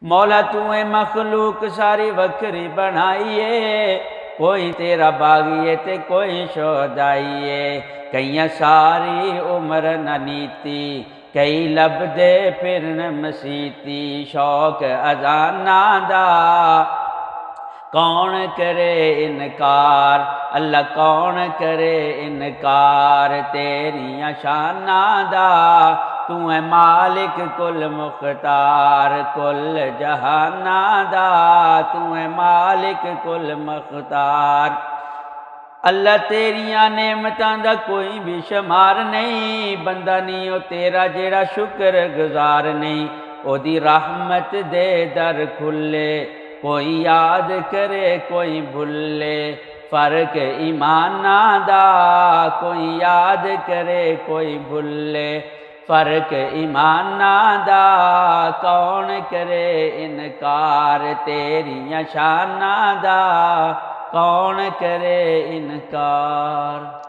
मौला तूए मखलूक सारी वखरी बनाईए, कोई तेरा बागिए ते कोई शोदाईए। कईयां सारी उम्र न नीती, कई लभदे फिरन मसीती। शौक अजाना दा कौन करे इनकार, अल्लाह कौन करे इनकार। तेरियां शाना दा तू है मालिक कुल मुख्तार, कुल जहाना दा तू है मालिक कुल मुख्तार। अल्लाह तेरियां नेमतां दा कोई भी शुमार नहीं, बंदा नहीं ओ तेरा जेड़ा शुक्र गुजार नहीं। ओदी रहमत दे दर खुले, कोई याद करे कोई भुले। फर्क ईमाना दा कोई याद करे कोई भुले। फर्क ईमाना दा कौन करे इनकार, तेरियां शाना दा कौन करे इनकार।